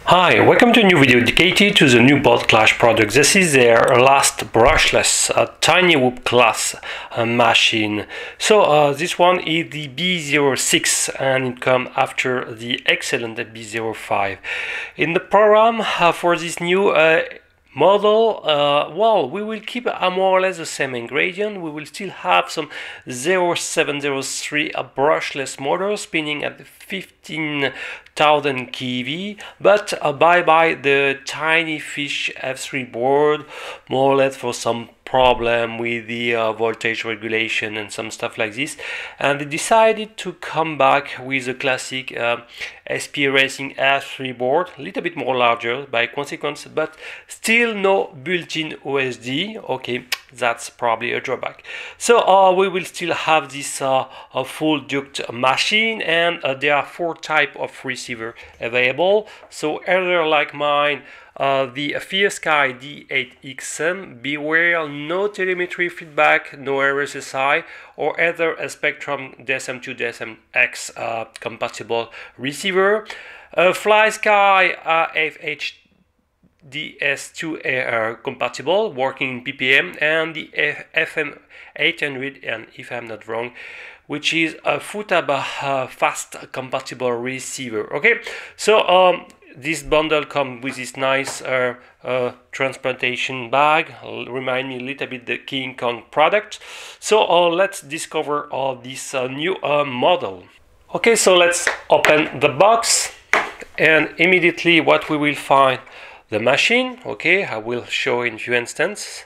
Hi, welcome to a new video dedicated to the new Boldclash product. This is their last brushless tiny whoop class machine. So this one is the B06 and it comes after the excellent B05. In the program for this new model, well, we will keep more or less the same ingredient. We will still have some 0703 brushless motor spinning at 15,000 kV, but bye the tiny fish F3 board, more or less for some problem with the voltage regulation and some stuff like this, and they decided to come back with a classic SP Racing F3 board, a little bit more larger by consequence, but still no built-in OSD. Okay, that's probably a drawback. So we will still have this full duct machine, and there are 4 types of receiver available. So either like mine, the FierceSky D8XM, beware, no telemetry feedback, no RSSI, or either a Spectrum DSM2 DSM-X compatible receiver. FlySky FH DS2 compatible, working in ppm, and the FM 800, and if I'm not wrong, which is a Futaba fast compatible receiver. Okay, so this bundle comes with this nice transplantation bag. Remind me a little bit the King Kong product. So let's discover this new model. Okay, so let's open the box, and immediately what we will find: the machine. Okay, I will show in few instances.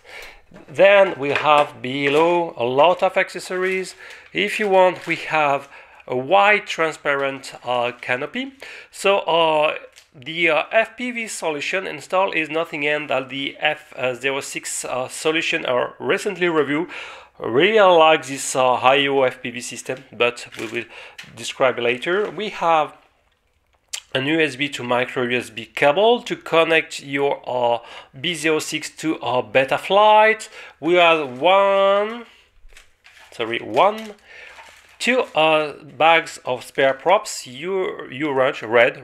Then we have below a lot of accessories. If you want, we have a white transparent canopy. So the FPV solution installed is nothing else than the F06 solution I recently reviewed. Really like this IO FPV system, but we will describe later. We have an USB to micro USB cable to connect your B06 to Betaflight. We have two bags of spare props, orange, red,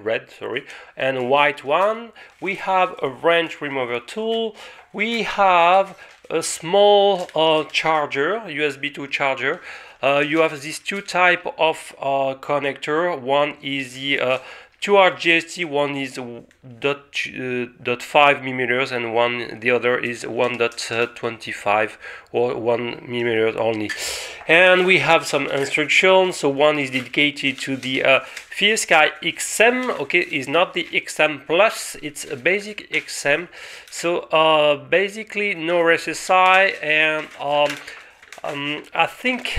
and white one. We have a wrench remover tool. We have a small charger, USB 2 charger. You have these 2 type of connector. One is the 2R GST, one is 0.5 millimeters, and the other is 1.25 or 1 millimeter only. And we have some instructions. So one is dedicated to the FierceSky XM. Okay, it's not the XM Plus, it's a basic XM. So basically no RSSI, and I think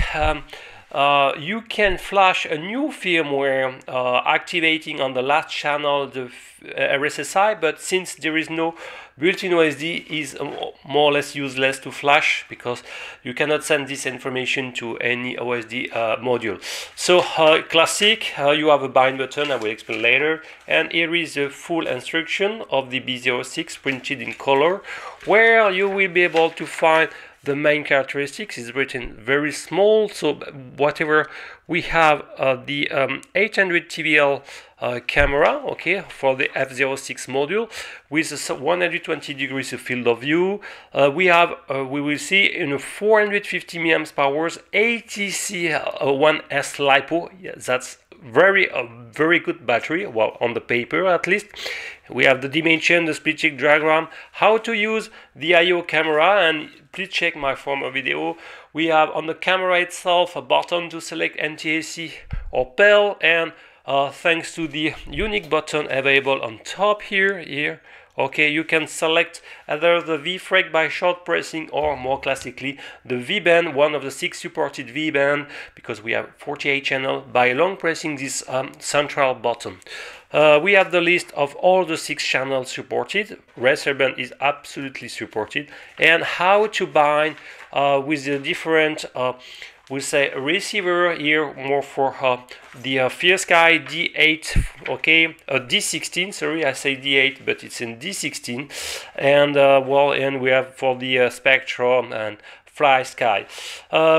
you can flash a new firmware activating on the last channel the RSSI, but since there is no built-in OSD, is more or less useless to flash, because you cannot send this information to any OSD module. So classic, you have a bind button, I will explain later, and here is the full instruction of the B06 printed in color, where you will be able to find the main characteristics. Is written very small. So whatever we have, the 800 TVL camera, okay, for the F06 module with a 120 degrees of field of view. We will see in a 450 milliamps hours ATC 1S LiPo. Yeah, that's very good battery, well, on the paper at least. We have the dimension, the split check diagram, how to use the IO camera, and please check my former video. We have on the camera itself a button to select NTSC or PAL, and thanks to the unique button available on top here, okay, you can select either the V-frame by short pressing, or more classically the V-band, one of the 6 supported V-band, because we have 48 channel, by long pressing this central button. We have the list of all the 6 channels supported. Racer band is absolutely supported, and how to bind with the different we say receiver here, more for the FierceSky D8, okay, D16, sorry, I say D8, but it's in D16, and well, and we have for the Spectrum and Fly Sky.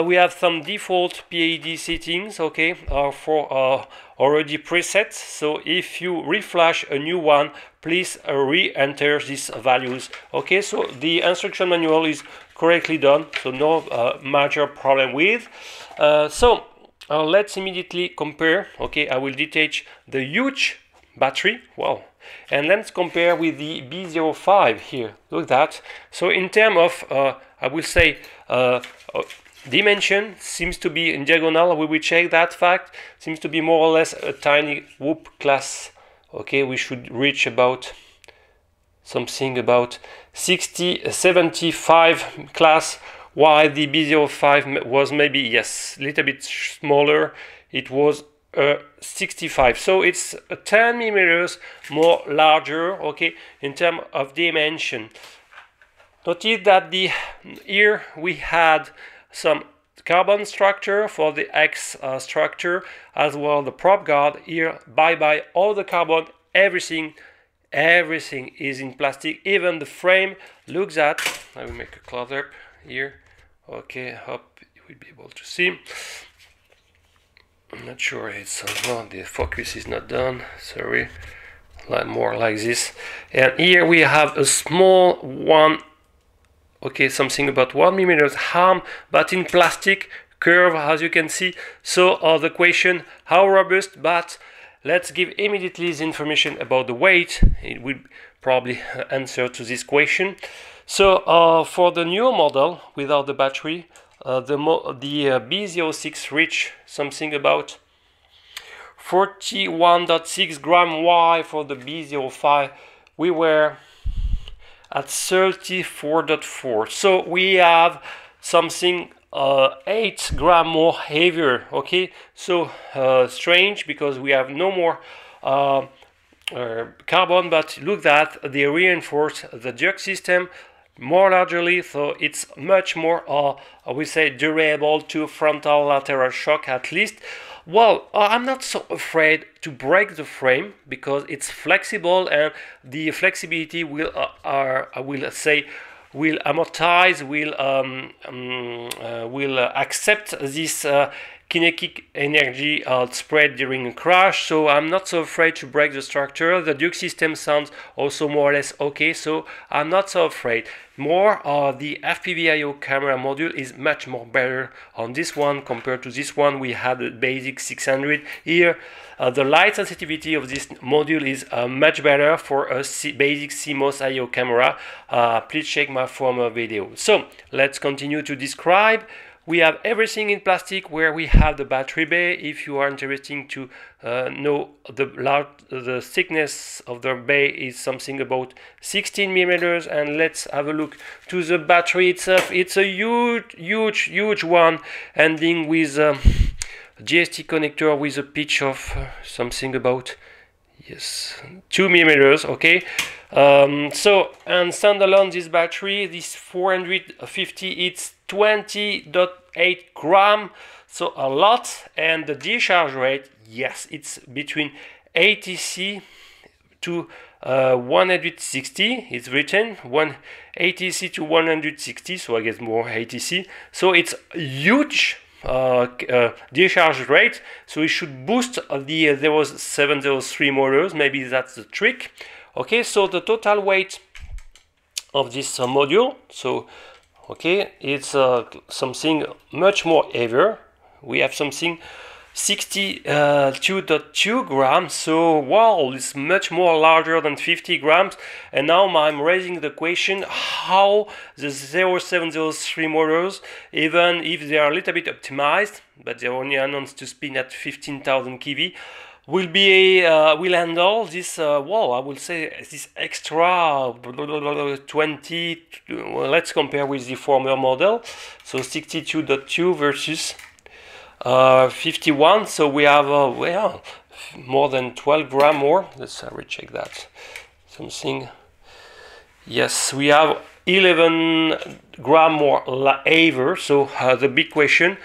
We have some default PID settings, okay, for already presets. So if you reflash a new one, please re-enter these values. Okay, so the instruction manual is correctly done, so no major problem with. Let's immediately compare. Okay, I will detach the huge battery. Wow. And let's compare with the B05 here. Look at that. So in terms of, I will say, dimension, seems to be in diagonal. We will check that fact. Seems to be more or less a tiny whoop class. Okay, we should reach about something about 75 class, while the B05 was maybe, yes, a little bit smaller. It was 65, so it's 10 millimeters more larger, okay, in terms of dimension. Notice that here we had some carbon structure for the X structure, as well the prop guard. Here, bye all the carbon, everything is in plastic, even the frame. Look at, I will make a close up here. Okay, hope you will be able to see. I'm not sure it's well, the focus is not done, sorry. More like this. And here we have a small one, okay, something about 1 millimeter arm, but in plastic curve, as you can see. So the question, how robust? But let's give immediately the information about the weight. It will probably answer to this question. So for the new model without the battery, the B06 reached something about 41.6 gram, while for the B05 we were at 34.4. So we have something 8 gram more heavier. Okay, so strange, because we have no more carbon, but look that they reinforce the jerk system more largely, so it's much more we say durable to frontal lateral shock at least. Well, I'm not so afraid to break the frame because it's flexible, and the flexibility will I will say will amortize, will accept this kinetic energy spread during a crash. So I'm not so afraid to break the structure. The Duke system sounds also more or less okay, so I'm not so afraid. More the FPV-IO camera module is much more better on this one compared to this one. We had a basic 600 here. The light sensitivity of this module is much better for a basic CMOS IO camera. Please check my former video. So let's continue to describe. We have everything in plastic where we have the battery bay. If you are interested to know the thickness of the bay is something about 16 millimeters. And let's have a look to the battery itself. It's a huge one, ending with a GST connector with a pitch of something about, yes, 2 millimeters. Okay. So, and standalone this battery, this 450, it's 20.8 gram, so a lot. And the discharge rate, yes, it's between 80C to 160. It's written 180C to 160, so I guess more 80C. So it's huge discharge rate, so it should boost there was 703 motors, maybe that's the trick. Okay, so the total weight of this module, so okay, it's something much more heavier. We have something 62.2 grams, so wow, it's much more larger than 50 grams. And now I'm raising the question how the 0703 motors, even if they are a little bit optimized, but they're only announced to spin at 15,000 kV, will handle this, well, I will say this extra 20, well, let's compare with the former model, so 62.2 versus 51, so we have, well, more than 12 gram more. Let's recheck that, something, yes, we have 11 gram more heavier. So the big question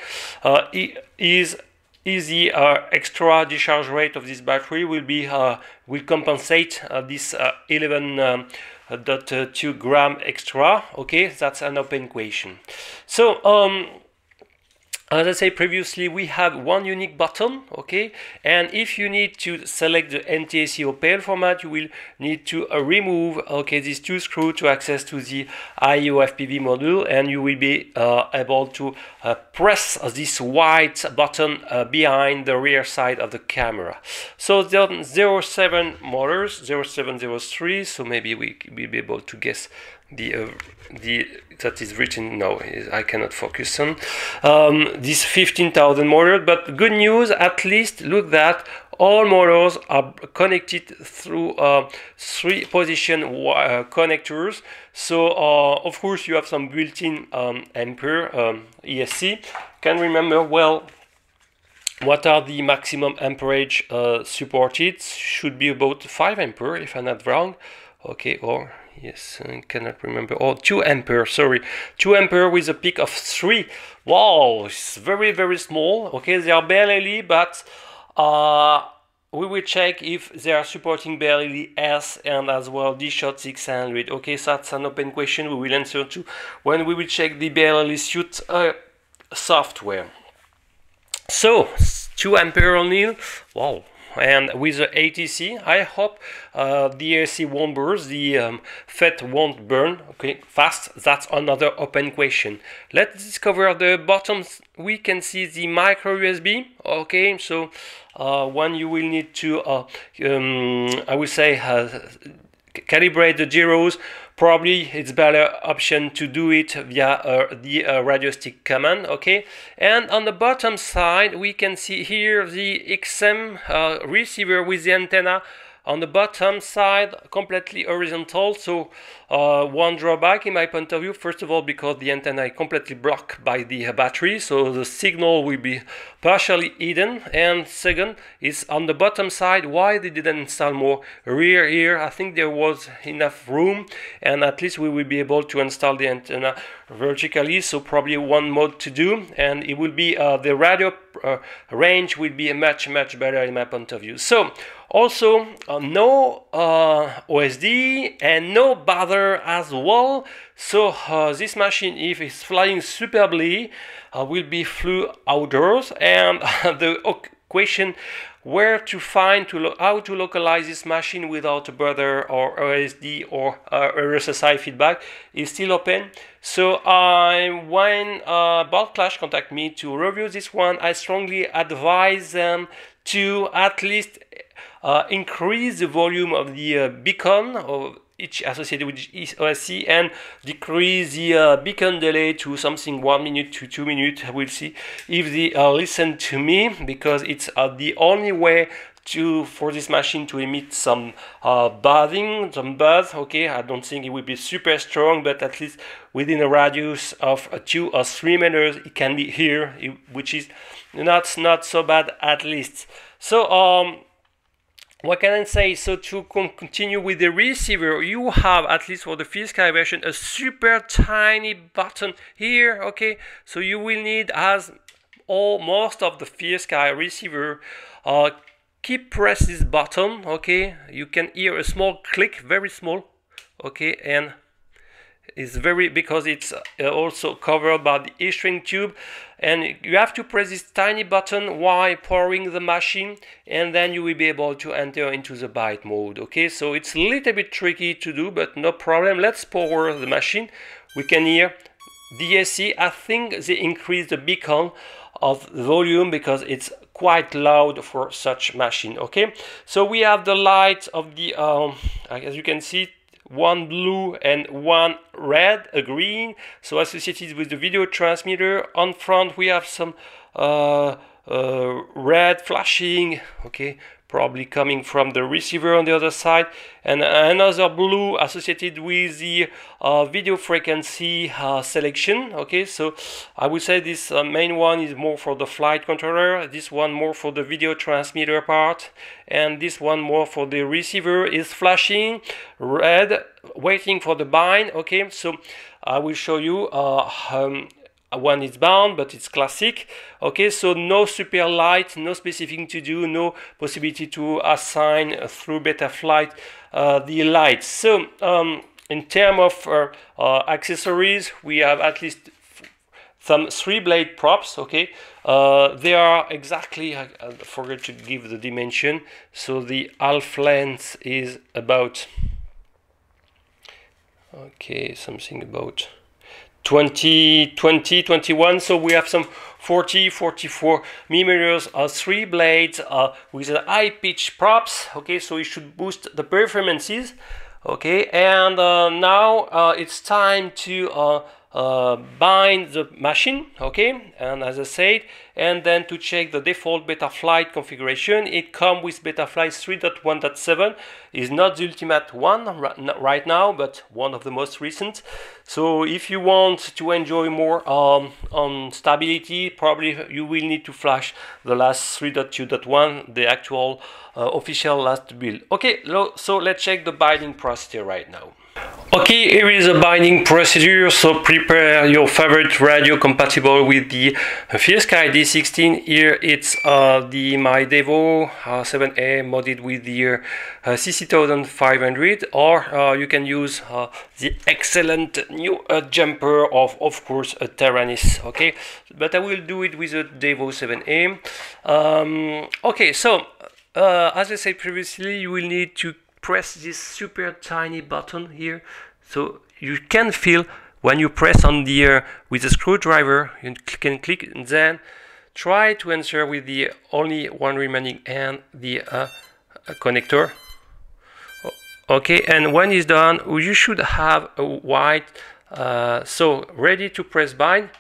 is the extra discharge rate of this battery will compensate this 11 gram extra. Okay, that's an open question. So as I said previously, we have one unique button, okay, and if you need to select the NTSC OPL format, you will need to remove, okay, these two screws to access to the IO FPV module, and you will be able to press this white button behind the rear side of the camera. So the 07 motors, 0703, so maybe we will be able to guess the that is written. No, I cannot focus on this 15,000 motors, but good news, at least look that all motors are connected through 3 position connectors. So of course you have some built-in ampere ESC. Can remember well what are the maximum amperage supported. Should be about 5 ampere if I'm not wrong. Okay, or yes, I cannot remember. Oh, 2 ampere, sorry. 2 ampere with a peak of 3. Wow, it's very, very small. Okay, they are barely, but we will check if they are supporting barely S and as well D-Shot 600. Okay, so that's an open question we will answer to when we will check the barely suit software. So, 2 ampere only. Wow. And with the ATC, I hope the AC won't burst, the FET won't burn, okay, fast. That's another open question. Let's discover the bottoms. We can see the micro USB, okay, so when you will need to, I would say, calibrate the gyros, probably it's better option to do it via the radio stick command, okay. And on the bottom side we can see here the XM receiver with the antenna on the bottom side, completely horizontal. So one drawback in my point of view, first of all, because the antenna is completely blocked by the battery, so the signal will be partially hidden. And second is on the bottom side, why they didn't install more rear here. I think there was enough room, and at least we will be able to install the antenna vertically. So probably one mode to do, and it will be the radio range will be much better in my point of view. So also no OSD and no bother as well. So this machine, if it's flying superbly, will be flew outdoors. And the question where to find how to localize this machine without a bother or OSD or RSSI feedback is still open. So when Boldclash contact me to review this one, I strongly advise them to at least increase the volume of the beacon of each associated with each OSC and decrease the beacon delay to something 1 minute to 2 minutes. We'll see if they listen to me, because it's the only way for this machine to emit some buzzing, some buzz. Okay, I don't think it will be super strong, but at least within a radius of 2 or 3 meters it can be here, which is not so bad at least. So what can I say? So to continue with the receiver, you have, at least for the FieldSky version, a super tiny button here, okay? So you will need, as most of the FieldSky receiver, keep press this button, okay? You can hear a small click, very small, okay? And it's because it's also covered by the E-string tube, and you have to press this tiny button while powering the machine, and then you will be able to enter into the bite mode. Okay, so it's a little bit tricky to do, but no problem. Let's power the machine. We can hear DSC. I think they increased the beacon of volume because it's quite loud for such machine. Okay, so we have the light of the as you can see, one blue and one red, a green, so associated with the video transmitter. On front we have some red flashing, okay, probably coming from the receiver on the other side, and another blue associated with the video frequency selection. Okay, so I would say this main one is more for the flight controller, this one more for the video transmitter part, and this one more for the receiver. Is flashing red, waiting for the bind. Okay, so I will show you one is bound, but it's classic. Okay, so no super light, no specific to do, no possibility to assign through Betaflight the lights. So in terms of accessories, we have at least some 3-blade props. Okay, they are exactly, I forgot to give the dimension, so the half length is about, okay, something about 21, so we have some 44 millimeters of 3 blades with a high pitch props. Okay, so it should boost the performances. Okay, and now it's time to bind the machine. Okay, and as I said, and then to check the default Betaflight configuration. It comes with Betaflight 3.1.7. is not the ultimate one right now, but one of the most recent. So if you want to enjoy more on stability, probably you will need to flash the last 3.2.1, the actual official last build. Okay, so let's check the binding procedure right now. Okay, here is a binding procedure. So prepare your favorite radio compatible with the FierceSky D16. Here it's the my Devo 7A modded with the CC1500, or you can use the excellent new jumper of course a Taranis. Okay, but I will do it with a Devo 7A. Okay, so as I said previously, you will need to press this super tiny button here, so you can feel when you press on the with the screwdriver. You can click and then try to answer with the only one remaining and the connector. Okay, and when it's done, you should have a white so ready to press bind,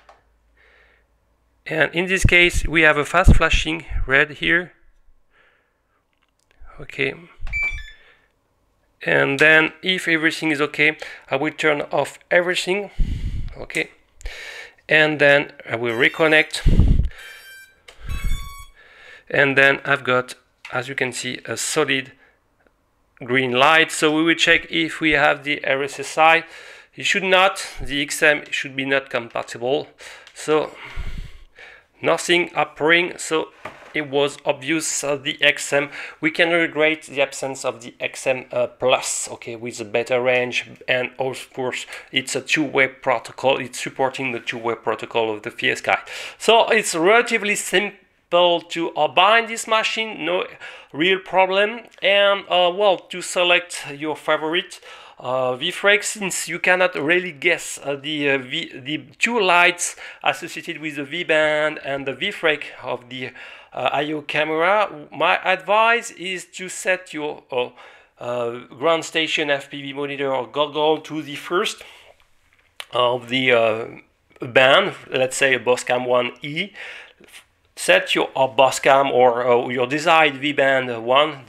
and in this case we have a fast flashing red here. Okay, and then if everything is okay, I will turn off everything. Okay, and then I will reconnect, and then I've got, as you can see, a solid green light. So we will check if we have the RSSI. It should not, the XM should be not compatible, so nothing appearing. So it was obvious the XM. We can regret the absence of the XM Plus, okay, with a better range, and of course it's a two-way protocol. It's supporting the two-way protocol of the FierceSky. So it's relatively simple to bind this machine, no real problem. And well, to select your favorite VFrame, since you cannot really guess the two lights associated with the V-band and the VFrame of the IO camera, my advice is to set your ground station FPV monitor or goggle to the first of the band, let's say a Bosscam 1E. Set your Bosscam or your desired V-band 1,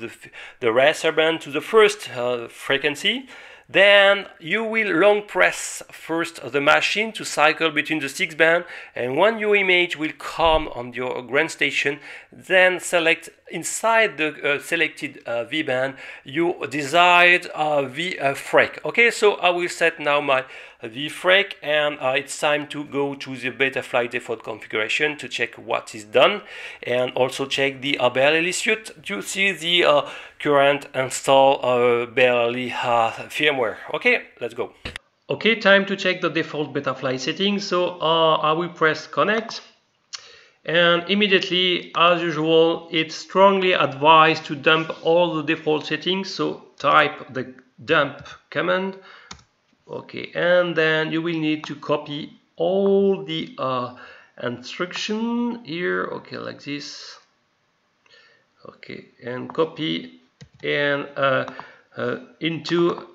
the racer band, to the first frequency. Then you will long press first the machine to cycle between the 6 band, and when your image will come on your ground station, then select inside the selected V-band your desired V-frame. Okay, so I will set now my V-frame, and it's time to go to the Betaflight default configuration to check what is done, and also check the BLE suite to see the current install BLE firmware. Okay, let's go. Okay, time to check the default Betaflight settings. So I will press connect, and immediately, as usual, it's strongly advised to dump all the default settings. So type the dump command. Okay, and then you will need to copy all the instruction here. Okay, like this. Okay, and copy and into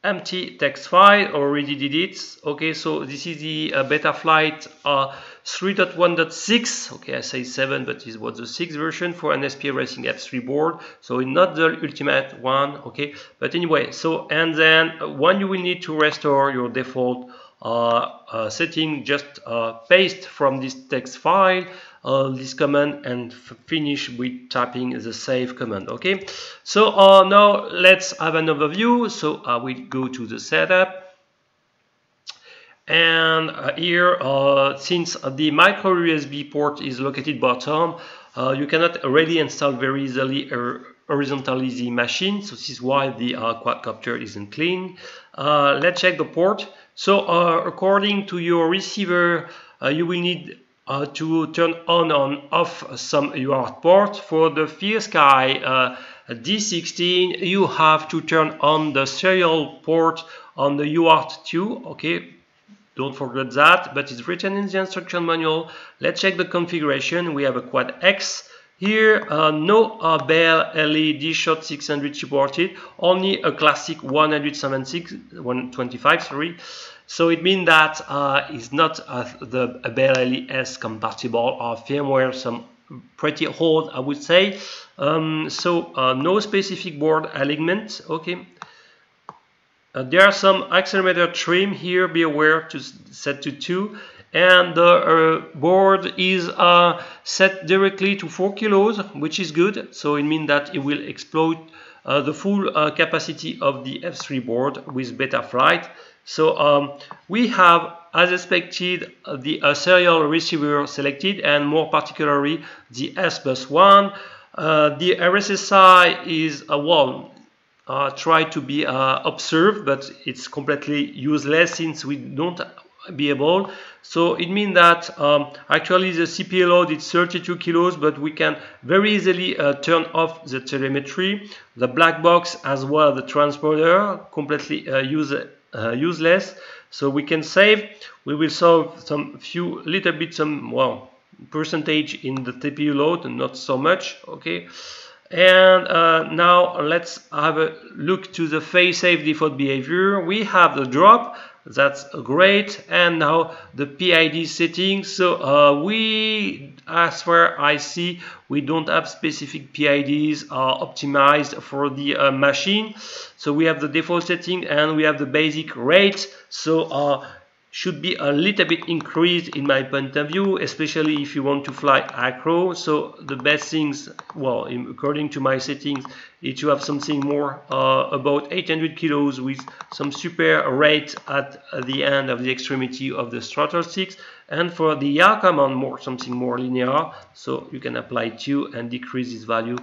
empty text file. Already did it. Okay, so this is the Betaflight 3.1.6. okay, I say 7, but this was the 6th version for an SPA Racing F3 board, so not the ultimate one. Okay, but anyway, so and then when you will need to restore your default setting, just paste from this text file this command and finish with typing the save command. Okay, so now let's have an overview. So I will go to the setup, and here since the micro USB port is located bottom, you cannot really install very easily a horizontally the machine, so this is why the quadcopter isn't clean. Let's check the port. So according to your receiver, you will need to turn on and off some UART port. For the FierceSky D16, you have to turn on the serial port on the UART2, okay? Don't forget that, but it's written in the instruction manual. Let's check the configuration. We have a quad X. Here, no Bell LED SHOT-600 supported, only a classic 125, sorry. So it means that it's not the Bell LES compatible firmware, some pretty old, I would say. No specific board alignment, okay. There are some accelerometer trim here, be aware to set to 2, and the board is set directly to 4 kilos, which is good, so it means that it will exploit the full capacity of the F3 board with Betaflight. So we have, as expected, the serial receiver selected, and more particularly the S+1. The RSSI is try to be observed, but it's completely useless since we don't be able. So it means that actually the CPA load is 32 kilos, but we can very easily turn off the telemetry, the black box as well, the transponder, completely useless. So we can save. We will solve some percentage in the TPU load, and not so much, okay. And now let's have a look to the fail-safe default behavior. We have the drop, that's great, and now the PID settings. So as far as I see, we don't have specific PIDs optimized for the machine. So we have the default setting and we have the basic rate. So should be a little bit increased in my point of view, especially if you want to fly acro. So the best things, well, according to my settings, is to have something more about 800 kilos with some super rate at the end of the extremity of the throttle sticks. And for the YAR command, something more linear. So you can apply 2 and decrease this value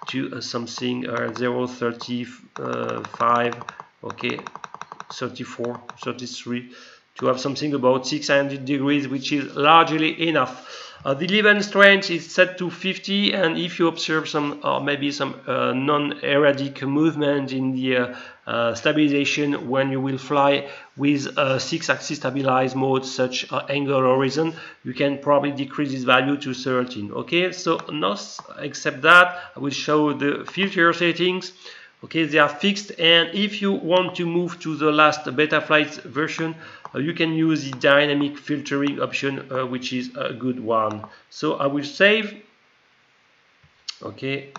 to something 0.35, okay, 34, 33. To have something about 600 degrees, which is largely enough. The level strength is set to 50, and if you observe some maybe some non-erratic movement in the stabilization when you will fly with a 6-axis stabilized mode, such angle horizon, you can probably decrease this value to 13. Okay, so not except that, I will show the filter settings. Okay, they are fixed, and if you want to move to the last Betaflight version, you can use the dynamic filtering option, which is a good one. So I will save, okay,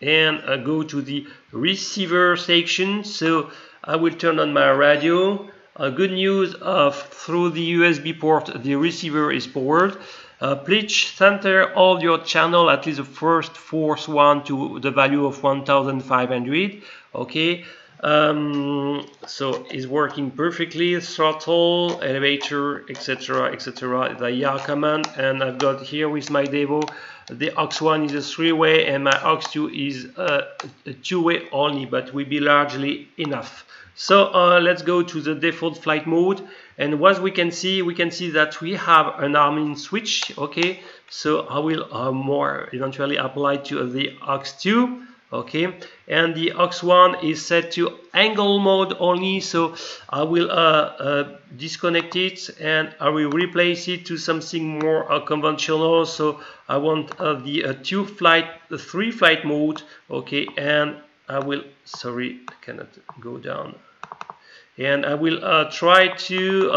and go to the receiver section. So I will turn on my radio. Good news, through the USB port, the receiver is powered. Please center all your channel, at least the fourth one, to the value of 1500. Okay, so it's working perfectly. Throttle, elevator, etc., etc. The YAR command, and I've got here with my Devo, the aux1 is a 3-way and my aux2 is a 2-way only, but will be largely enough. So let's go to the default flight mode, and what we can see that we have an arming switch. Okay, so I will more eventually apply to the aux2. Okay, and the aux1 is set to angle mode only, so I will disconnect it and I will replace it to something more conventional. So I want the 3 flight mode. Okay, and I will, sorry, I cannot go down, and I will try to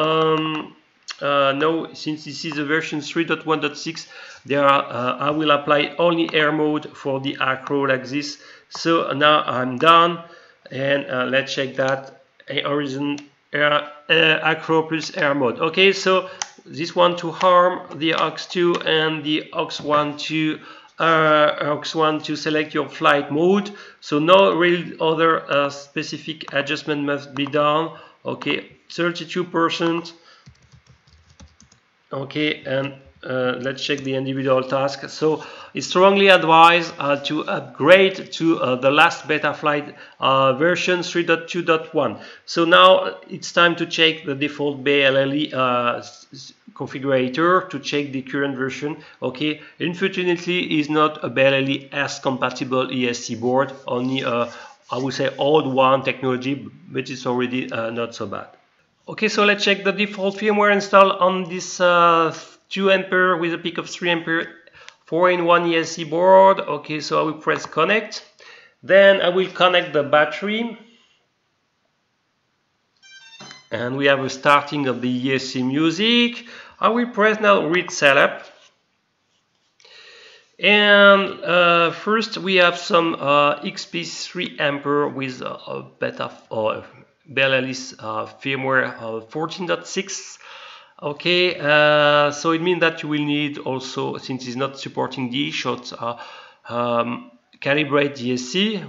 no, since this is a version 3.1.6, there are I will apply only air mode for the acro like this. So now I'm done, and let's check that horizon acro plus air mode. Okay, so this one to harm the aux2 and the aux1 to select your flight mode. So no real other specific adjustment must be done. Okay, 32%. Okay, and let's check the individual task. So it's strongly advised to upgrade to the last beta flight version 3.2.1. So now it's time to check the default BLLE configurator to check the current version. Okay, unfortunately is not a BLLE S compatible ESC board, only I would say old one technology, but it's already not so bad. Okay, so let's check the default firmware installed on this 2 ampere with a peak of 3 ampere 4-in-1 ESC board. Okay, so I will press connect. Then I will connect the battery. And we have a starting of the ESC music. I will press now read setup. And first we have some XP 3 ampere with a beta or BLLE firmware 14.6. Okay, so it means that you will need also, since it's not supporting the shot, calibrate DSC.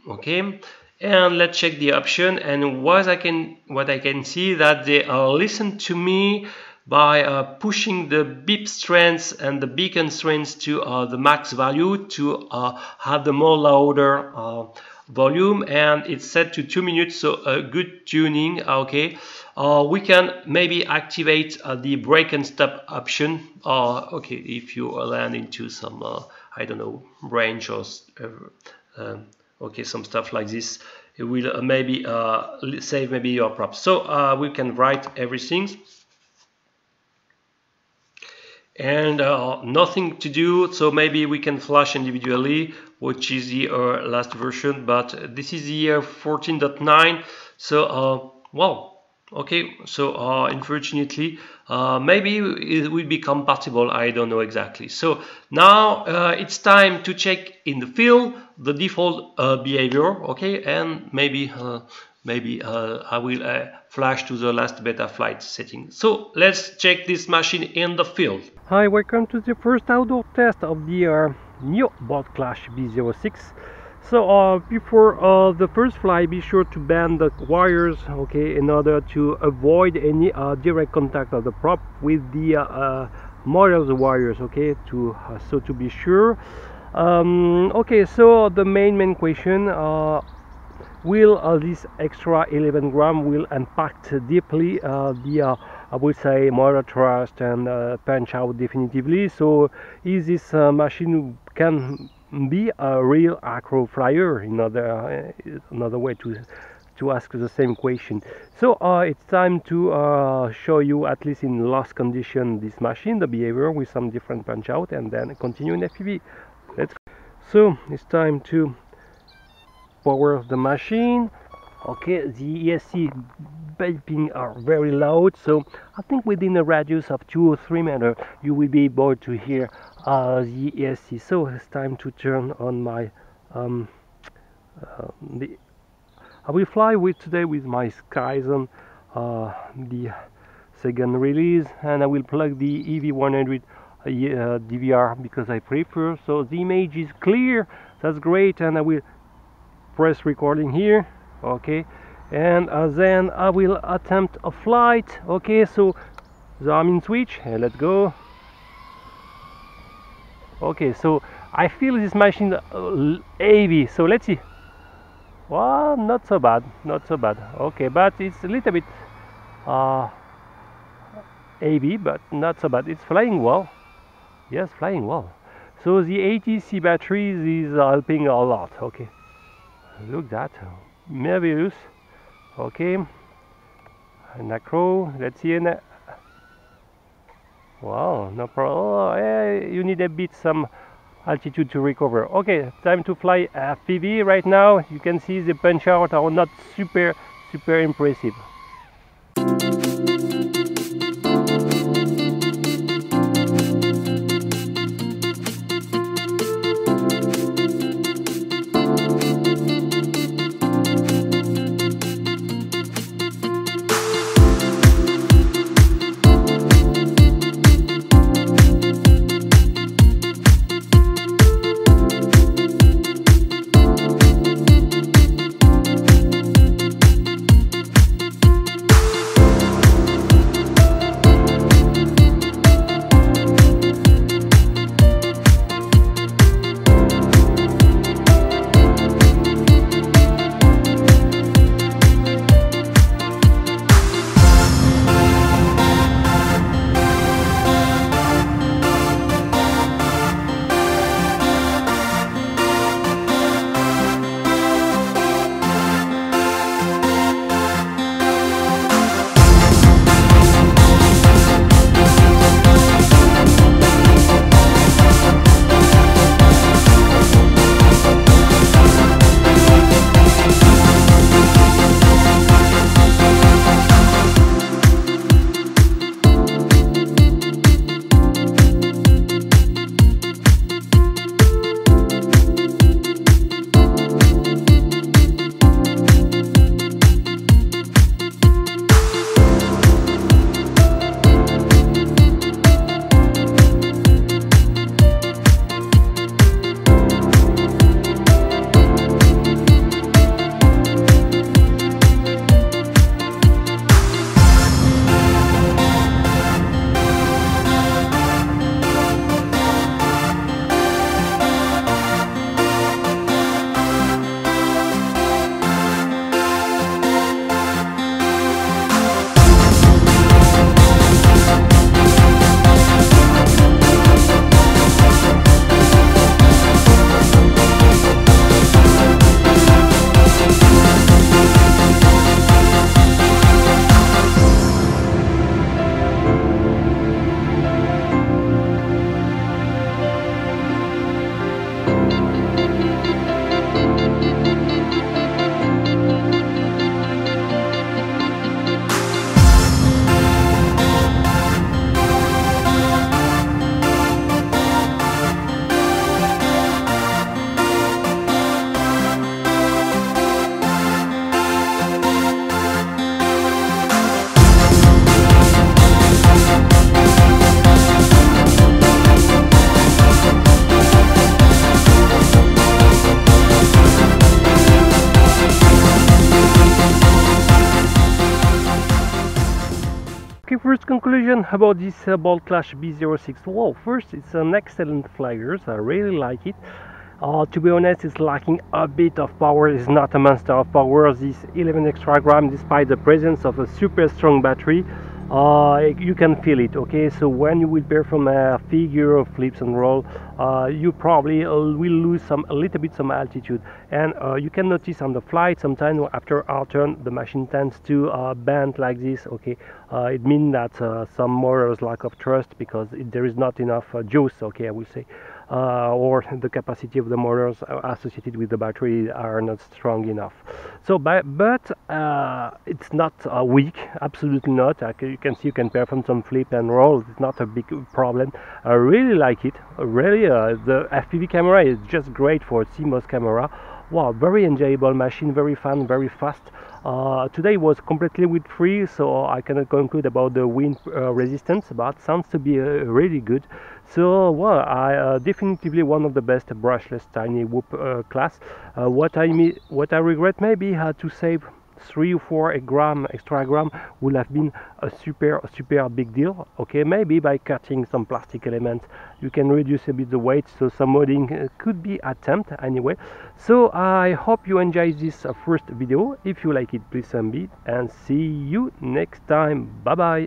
Okay, and let's check the option. And what I can see that they listen to me by pushing the beep strength and the beacon strength to the max value to have the more louder volume, and it's set to 2 minutes, so a good tuning. Okay, we can maybe activate the break and stop option. Okay, if you land into some I don't know, range or okay, some stuff like this, it will maybe save maybe your props. So we can write everything. And nothing to do, so maybe we can flash individually, which is the last version, but this is the year 14.9. So well, okay, so unfortunately maybe it will be compatible, I don't know exactly. So now it's time to check in the field the default behavior. Okay, and maybe I will flash to the last beta flight setting. So let's check this machine in the field. Hi, welcome to the first outdoor test of the new Boldclash B06. So before the first flight, be sure to bend the wires, okay, in order to avoid any direct contact of the prop with the motor of the wires, okay, so to be sure. Okay, so the main question, will this extra 11 gram will impact deeply the I would say motor thrust and punch out definitively. So is this machine can be a real acro flyer? Another way to ask the same question. So it's time to show you, at least in lost condition, this machine, the behavior with some different punch out, and then continue in FPV. Let's go. So it's time to power the machine. Okay, the ESC beeping are very loud, so I think within a radius of 2 or 3 meters you will be able to hear the ESC. So it's time to turn on my I will fly today with my Skyzone, the second release, and I will plug the EV100 DVR because I prefer. So the image is clear, that's great, and I will press recording here. Okay, and then I will attempt a flight. Okay, so the arming switch, and let's go. Okay, so I feel this machine heavy, so let's see. Well, not so bad, not so bad. Okay, but it's a little bit heavy, but not so bad. It's flying well. Yes, flying well. So the ATC batteries is helping a lot. Okay, look that. Marvelous. Okay, Nacro, let's see. Wow, no problem. Oh, you need a bit some altitude to recover. Okay, time to fly FPV right now. You can see the punch out are not super impressive. first conclusion about this Boldclash B06. Well, first, it's an excellent flyer. I really like it. To be honest, it's lacking a bit of power. It's not a monster of power. This 11 extra gram, despite the presence of a super strong battery, you can feel it. Okay, so when you will perform a figure of flips and roll, you probably will lose a little bit some altitude, and you can notice on the flight sometimes after our turn the machine tends to bend like this. Okay, it means that some motors lack of thrust because there is not enough juice. Okay, I will say. Or the capacity of the motors associated with the battery are not strong enough. So, but it's not weak, absolutely not. You can see you can perform some flip and roll. It's not a big problem. I really like it. Really, the FPV camera is just great for CMOS camera. Wow, very enjoyable machine, very fun, very fast. Today was completely wind free, so I cannot conclude about the wind resistance, but sounds to be really good. So, well, I definitively one of the best brushless tiny whoop class. What I regret maybe to save 3 or 4 extra gram would have been a super big deal. Okay, maybe by cutting some plastic elements you can reduce a bit the weight, so some modding could be attempt anyway. So I hope you enjoyed this first video. If you like it, please send me, and see you next time. Bye bye.